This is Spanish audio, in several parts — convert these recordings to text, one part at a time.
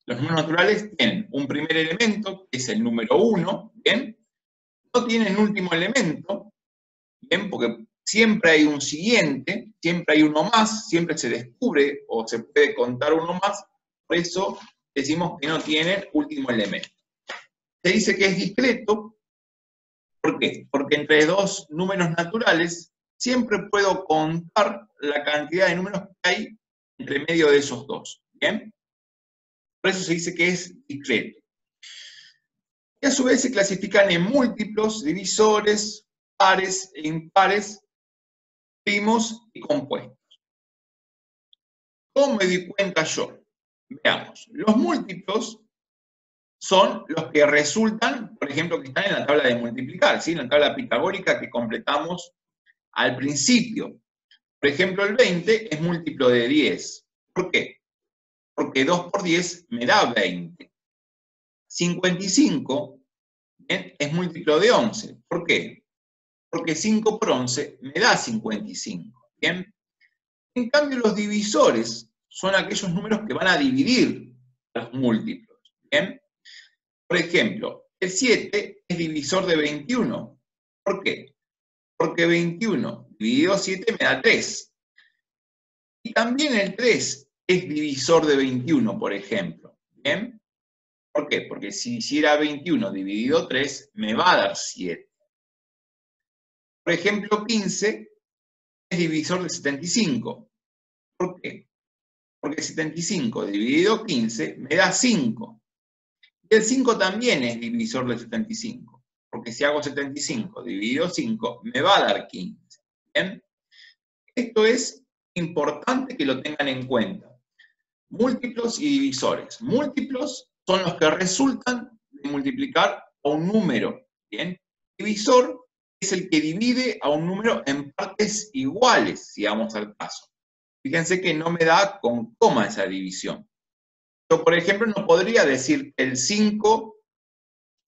Los números naturales tienen un primer elemento, que es el número 1, ¿bien? No tienen último elemento, ¿bien? Porque siempre hay un siguiente, siempre hay uno más, siempre se descubre o se puede contar uno más, por eso decimos que no tienen último elemento. Se dice que es discreto, ¿por qué? Porque entre dos números naturales siempre puedo contar la cantidad de números que hay entre medio de esos dos, ¿bien? Por eso se dice que es discreto. Y a su vez se clasifican en múltiplos, divisores, pares e impares, primos y compuestos. ¿Cómo me di cuenta yo? Veamos, los múltiplos son los que resultan, por ejemplo, que están en la tabla de multiplicar, ¿sí? En la tabla pitagórica que completamos al principio. Por ejemplo, el 20 es múltiplo de 10. ¿Por qué? Porque 2 por 10 me da 20. 55 es múltiplo de 11. ¿Por qué? Porque 5 por 11 me da 55. ¿Bien? En cambio, los divisores son aquellos números que van a dividir los múltiplos. ¿Bien? Por ejemplo, el 7 es divisor de 21. ¿Por qué? Porque 21 dividido 7 me da 3. Y también el 3 es divisor de 21, por ejemplo. ¿Bien? ¿Por qué? Porque si hiciera 21 dividido 3, me va a dar 7. Por ejemplo, 15 es divisor de 75. ¿Por qué? Porque 75 dividido 15 me da 5. Y el 5 también es divisor de 75. Porque si hago 75 dividido 5, me va a dar 15. ¿Bien? Esto es importante que lo tengan en cuenta. Múltiplos y divisores. Múltiplos son los que resultan de multiplicar a un número. ¿Bien? Divisor es el que divide a un número en partes iguales, si vamos al caso. Fíjense que no me da con coma esa división. Yo, por ejemplo, no podría decir que el 5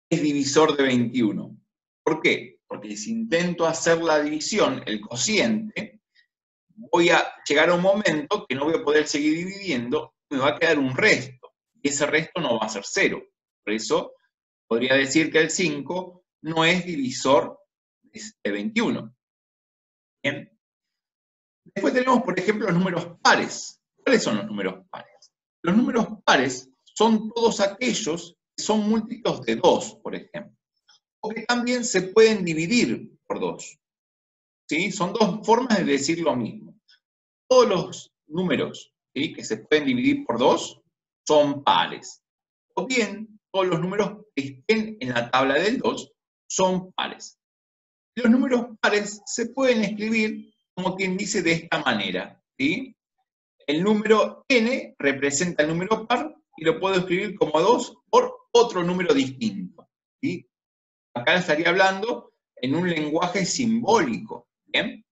es divisor de 21. ¿Por qué? Porque si intento hacer la división, el cociente, voy a llegar a un momento que no voy a poder seguir dividiendo, me va a quedar un resto. Y ese resto no va a ser 0. Por eso podría decir que el 5 no es divisor de 21. ¿Bien? Después tenemos, por ejemplo, los números pares. ¿Cuáles son los números pares? Los números pares son todos aquellos que son múltiplos de 2, por ejemplo. O que también se pueden dividir por 2. ¿Sí? Son dos formas de decir lo mismo. Todos los números, ¿sí?, que se pueden dividir por 2 son pares. O bien, todos los números que estén en la tabla del 2 son pares. Los números pares se pueden escribir como quien dice de esta manera, ¿sí? El número n representa el número par y lo puedo escribir como 2 por otro número distinto, ¿sí? Acá estaría hablando en un lenguaje simbólico, ¿bien?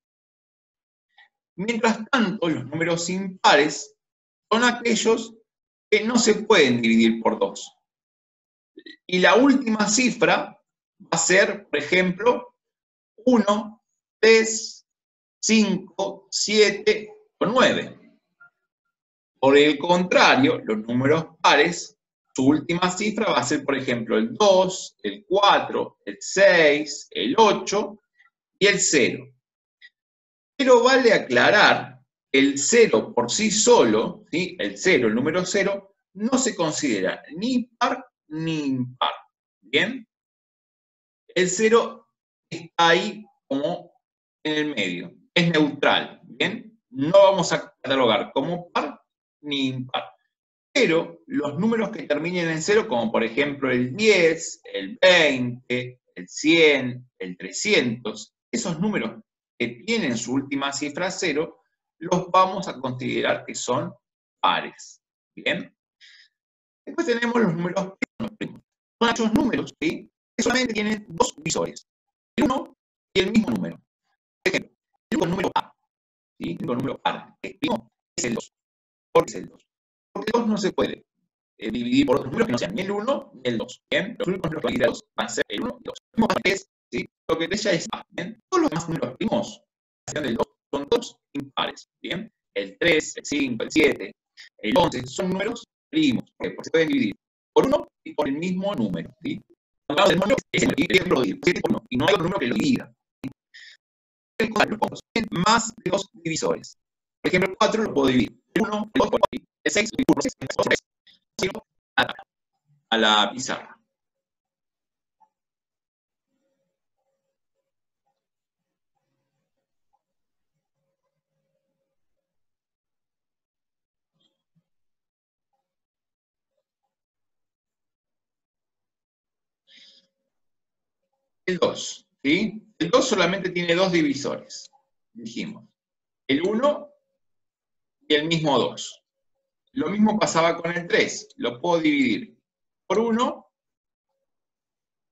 Mientras tanto, los números impares son aquellos que no se pueden dividir por 2. Y la última cifra va a ser, por ejemplo, 1, 3, 5, 7 o 9. Por el contrario, los números pares, su última cifra va a ser, por ejemplo, el 2, el 4, el 6, el 8 y el 0. Pero vale aclarar, el 0 por sí solo, ¿sí?, el 0, el número 0, no se considera ni par ni impar. ¿Bien? El 0 está ahí como en el medio, es neutral. ¿Bien? No vamos a catalogar como par ni impar. Pero los números que terminen en 0, como por ejemplo el 10, el 20, el 100, el 300, esos números que tienen su última cifra 0, los vamos a considerar que son pares. ¿Bien? Después tenemos los números primos. Son aquellos números, ¿sí?, que solamente tienen dos divisores, el 1 y el mismo número. Por ejemplo, el único número par, ¿sí?, el único número par que es primo es el 2. ¿Por qué es el 2? Porque el 2 no se puede dividir por otros números que no sean ni el 1 ni el 2. ¿Bien? Los únicos números que van a dividir a 2 van a ser el 1 y el 2. Lo mismo que es, ¿sí?, lo que ella es A. ¿Bien? Todos los demás números primos del 2 son todos impares. ¿Bien? El 3, el 5, el 7, el 11 son números primos, porque se pueden dividir por 1 y por el mismo número, ¿sí? Cuando hablamos del número, es el dividir 7 por 1, y no hay otro número que lo divida. El 4 lo pongo en más de 2 divisores. Por ejemplo, el 4 lo puedo dividir. El 1, el 2, el 6, el 1, el 6, a la pizarra. El 2, ¿sí? El 2 solamente tiene 2 divisores, dijimos. El 1 y el mismo 2. Lo mismo pasaba con el 3. Lo puedo dividir por 1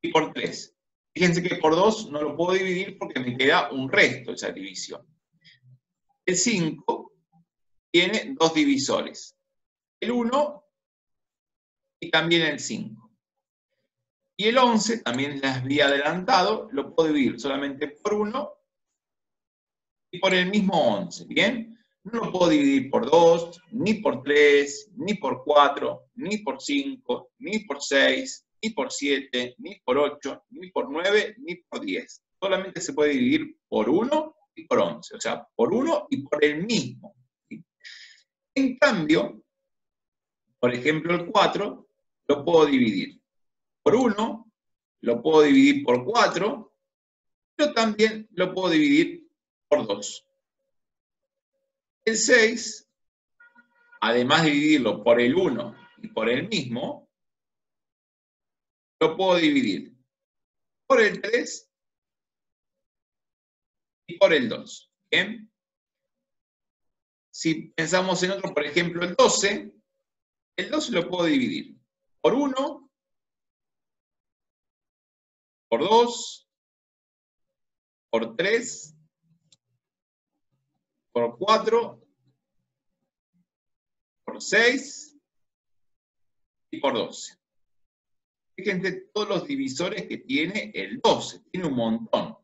y por 3. Fíjense que por 2 no lo puedo dividir porque me queda un resto de esa división. El 5 tiene 2 divisores. El 1 y también el 5. Y el 11, también les había adelantado, lo puedo dividir solamente por 1 y por el mismo 11, ¿bien? No lo puedo dividir por 2, ni por 3, ni por 4, ni por 5, ni por 6, ni por 7, ni por 8, ni por 9, ni por 10. Solamente se puede dividir por 1 y por 11, o sea, por 1 y por el mismo, ¿sí? En cambio, por ejemplo, el 4 lo puedo dividir por 1, lo puedo dividir por 4, pero también lo puedo dividir por 2. El 6, además de dividirlo por el 1 y por el mismo, lo puedo dividir por el 3 y por el 2. ¿Bien? Si pensamos en otro, por ejemplo, el 12 lo puedo dividir por 1, por 2, por 3, por 4, por 6 y por 12. Fíjense todos los divisores que tiene el 12, tiene un montón.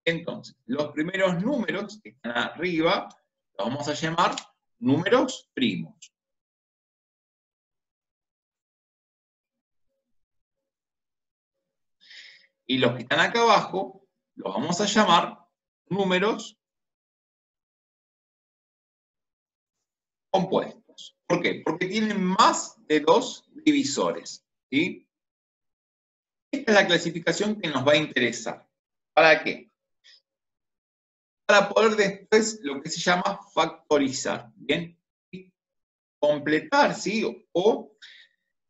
Entonces, los primeros números que están arriba los vamos a llamar números primos. Y los que están acá abajo los vamos a llamar números compuestos. ¿Por qué? Porque tienen más de 2 divisores, ¿sí? Esta es la clasificación que nos va a interesar. ¿Para qué? Para poder después lo que se llama factorizar, ¿bien? Completar, ¿sí? O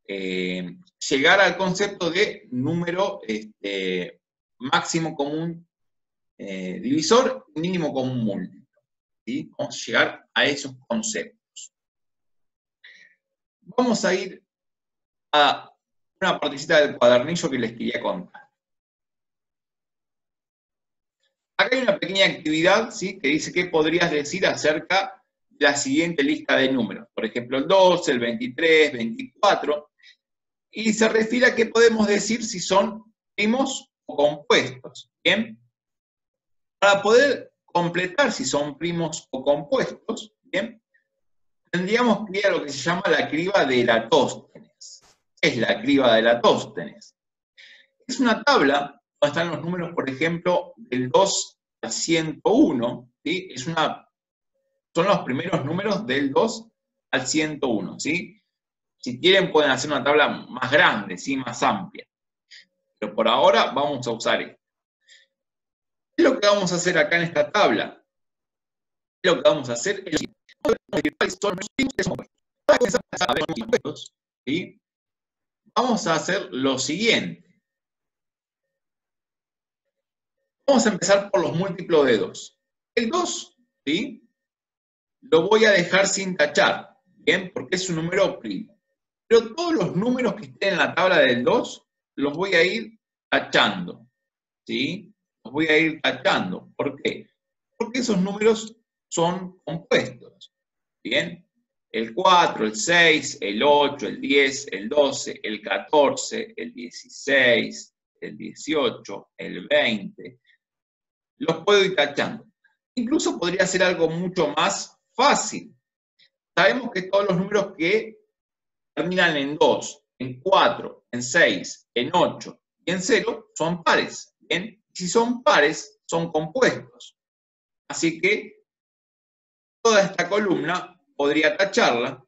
llegar al concepto de número máximo común divisor, mínimo común múltiplo, ¿sí? Vamos a llegar a esos conceptos. Vamos a ir a una partecita del cuadernillo que les quería contar. Acá hay una pequeña actividad, ¿sí? Que dice qué podrías decir acerca de la siguiente lista de números. Por ejemplo, el 12, el 23, 24. Y se refiere a qué podemos decir si son primos o compuestos. ¿Bien? Para poder completar si son primos o compuestos, ¿bien? Tendríamos que ir a lo que se llama la criba de Eratóstenes. ¿Qué es la criba de Eratóstenes? Es una tabla donde están los números, por ejemplo, del 2 al 101, ¿sí? Son los primeros números del 2 al 101, ¿sí? Si quieren pueden hacer una tabla más grande, ¿sí? Más amplia. Pero por ahora vamos a usar esto. ¿Qué es lo que vamos a hacer acá en esta tabla? ¿Qué es lo que vamos a hacer? Es ¿sí? Vamos a hacer lo siguiente. Vamos a empezar por los múltiplos de 2. El 2, ¿sí? Lo voy a dejar sin tachar, ¿bien? Porque es un número primo. Pero todos los números que estén en la tabla del 2 los voy a ir tachando, ¿sí? Los voy a ir tachando. ¿Por qué? Porque esos números son compuestos, ¿bien? El 4, el 6, el 8, el 10, el 12, el 14, el 16, el 18, el 20. Los puedo ir tachando. Incluso podría ser algo mucho más fácil. Sabemos que todos los números que terminan en 2, en 4, en 6, en 8 y en 0 son pares. ¿Bien? Si son pares, son compuestos. Así que toda esta columna podría tacharla,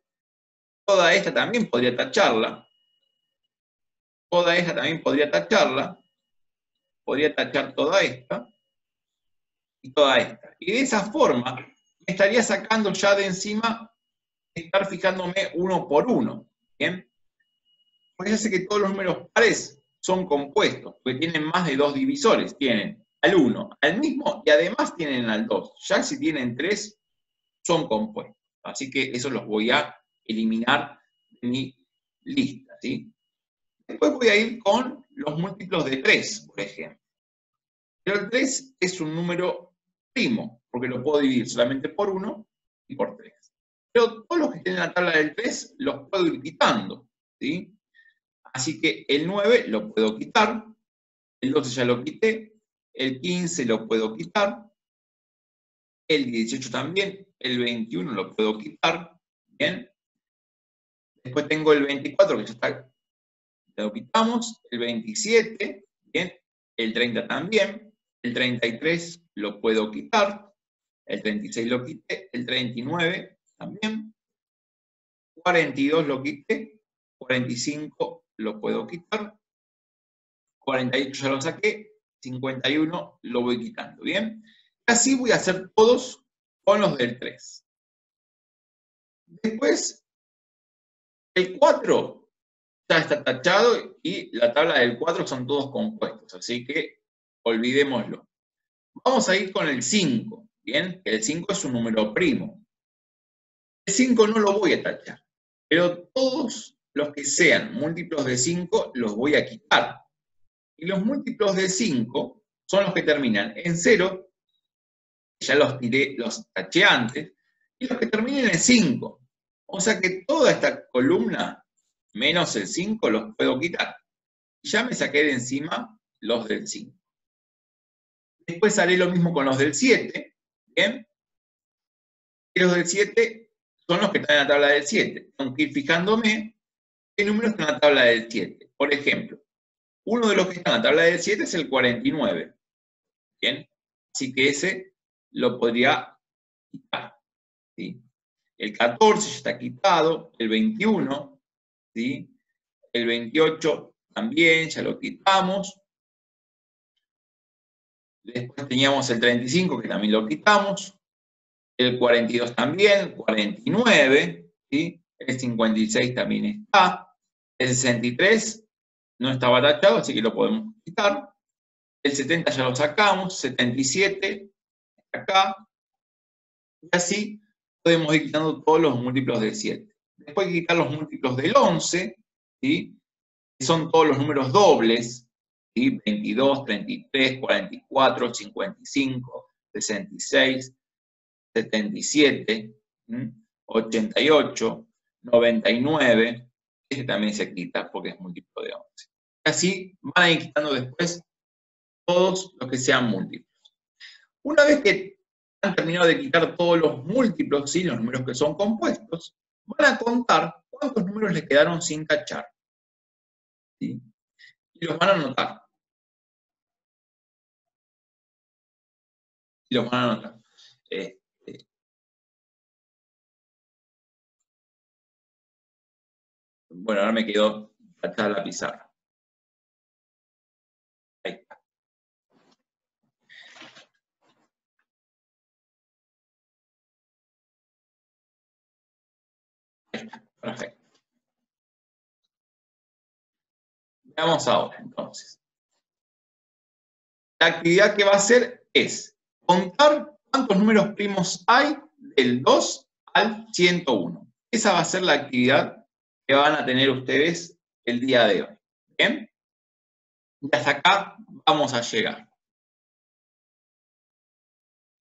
toda esta también podría tacharla, toda esta también podría tacharla, podría tachar toda esta y toda esta. Y de esa forma me estaría sacando ya de encima, estar fijándome uno por uno. ¿Bien? Porque ya sé que todos los números pares son compuestos, porque tienen más de 2 divisores. Tienen al 1, al mismo y además tienen al 2. Ya si tienen 3, son compuestos. Así que eso los voy a eliminar de mi lista. ¿Sí? Después voy a ir con los múltiplos de 3, por ejemplo. Pero el 3 es un número primo, porque lo puedo dividir solamente por 1 y por 3. Pero todos los que estén en la tabla del 3 los puedo ir quitando. ¿Sí? Así que el 9 lo puedo quitar, el 12 ya lo quité, el 15 lo puedo quitar, el 18 también, el 21 lo puedo quitar, ¿bien? Después tengo el 24 que ya está, lo quitamos, el 27, ¿bien? El 30 también, el 33 lo puedo quitar, el 36 lo quité, el 39 también, 42 lo quité, 45 lo puedo quitar, 48 ya lo saqué, 51 lo voy quitando, ¿bien? Así voy a hacer todos con los del 3. Después, el 4 ya está tachado y la tabla del 4 son todos compuestos, así que olvidémoslo. Vamos a ir con el 5, ¿bien? El 5 es un número primo. El 5 no lo voy a tachar, pero todos los que sean múltiplos de 5 los voy a quitar. Y los múltiplos de 5 son los que terminan en 0, ya los tiré, los taché antes, y los que terminen en 5. O sea que toda esta columna, menos el 5, los puedo quitar. Y ya me saqué de encima los del 5. Después haré lo mismo con los del 7, ¿bien? Y los del 7 son los que están en la tabla del 7. Tengo que ir fijándome qué números están en la tabla del 7. Por ejemplo, uno de los que está en la tabla del 7 es el 49. ¿Bien? Así que ese lo podría quitar. ¿Sí? El 14 ya está quitado, el 21, ¿sí? El 28 también, ya lo quitamos. Después teníamos el 35, que también lo quitamos. El 42 también, 49, ¿sí? El 56 también está. El 63 no estaba tachado, así que lo podemos quitar. El 70 ya lo sacamos, 77 está acá. Y así podemos ir quitando todos los múltiplos del 7. Después hay que quitar los múltiplos del 11, ¿sí? Que son todos los números dobles, ¿sí? 22, 33, 44, 55, 66, 77, ¿sí? 88, 99, este también se quita porque es múltiplo de 11. Y así van a ir quitando después todos los que sean múltiplos. Una vez que han terminado de quitar todos los múltiplos, ¿sí? Los números que son compuestos, van a contar cuántos números les quedaron sin tachar. ¿Sí? Y los van a anotar. Y los van a anotar. Bueno, ahora me quedó tachada la pizarra. Ahí está. Ahí está. Perfecto. Veamos ahora, entonces. La actividad que va a hacer es contar cuántos números primos hay del 2 al 101. Esa va a ser la actividad que van a tener ustedes el día de hoy. ¿Bien? Y hasta acá vamos a llegar.